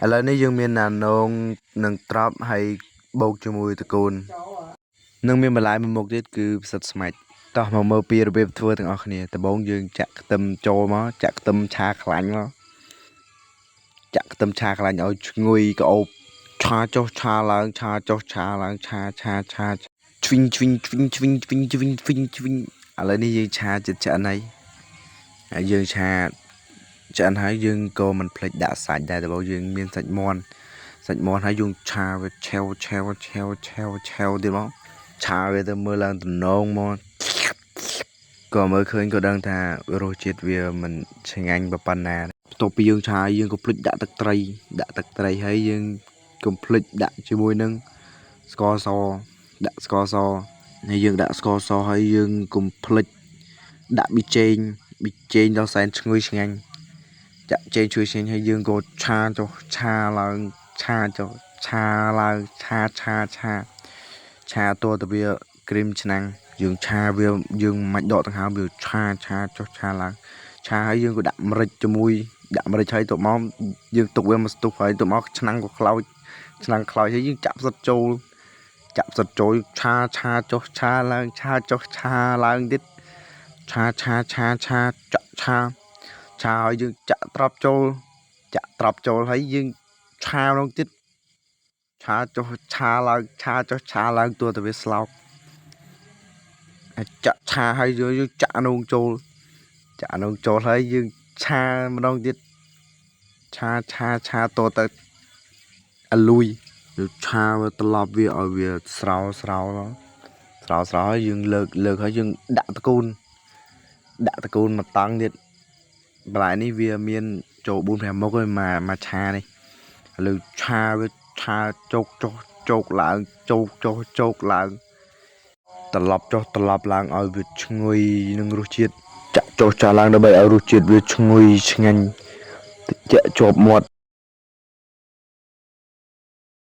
ឥឡូវនេះយើងមានណានងនិងត្រប់ហើយបូកជាមួយតកូននឹងមានបន្លែមួយមុខទៀតគឺផ្សិតស្មាច់តោះមកមើលពីរបៀបធ្វើទាំងអស់គ្នាដំបូងយើងចាក់ខ្ទឹមចូលមកចាក់ខ្ទឹមឆាខ្លាញ់មកចាក់ខ្ទឹមឆាខ្លាញ់ឲ្យឈ្ងុយក្អូបឆាចុះឆាឡើងឆាចុះឆាឡើងឆាឆ្វីងឥឡូវនេះយើងឆាចិត្តឆ្អិនហើយយើងឆាឆ្អិនហើយយើងក៏មិនភ្លេចដាក់សាច់ដែរដំបូងយើងមានសាច់មាន់ហើយយើងឆាវាឆេវទៀតមកឆាវាទៅមើលឡើងតំណងមកក៏មើលឃើញក៏ដឹងថារសជាតិវាមិនឆ្ងាញ់ប៉ុណ្ណាបន្ទាប់ពីយើងឆាយើងក៏ភ្លេចដាក់ទឹកត្រីហើយយើងកុំភ្លេចដាក់ជាមួយនឹងស្ករសដាក់ស្ករសហើយយើងដាក់ស្ករសហើយយើងកុំភ្លេចដាក់ប៊ីចេងដល់សែនឈ្ងុយឆ្ងាញ់ចាក់ចេងជួយឆ្ងាញ់ហើយយើងក៏ឆាចុះឆាឡើងឆាចុះឆាឡើងឆាតទៅវាក្រីមឆ្នាំងយើងឆាវាយើងមិនដកដង្ហើមវាឆាចុះឆាឡើងឆាហើយយើងក៏ដាក់ម្រេចជាមួយដាក់ម្រេចហើយទៅមកយើងទុកវាមកស្ទុះហើយទៅមកឆ្នាំងក៏ខ្លោចហើយយើងចាក់ផ្សិតចូលឆាចុះឆាឡើងឆាចុះឆាឡើងទៀតឆាចាក់ឆាហើយយើងចាក់ត្រប់ចូលហើយយើងឆាម្ដងទៀតឆាចុះឆាឡើងទោះតែវាស្លោកចាក់ឆាហើយយើងចាក់នងចូលហើយយើងឆាម្ដងទៀតឆាតទៅអាលួយយើងឆាវាត្រឡប់វាឲ្យវាស្រាលហើយយើងលើកហើយយើងដាក់តកូនមកតង់ទៀតបន្លែនេះវាមានចូល 4-5 មុខហើយមកឆានេះឥឡូវឆាវាឆាចុកឡើងត្រឡប់ឡើងឲ្យវាឈ្ងុយនឹងរសជាតិចាក់ចុះចាឡើងដើម្បីឲ្យរសជាតិវាឈ្ងុយឆ្ងាញ់តិចជាប់មាត់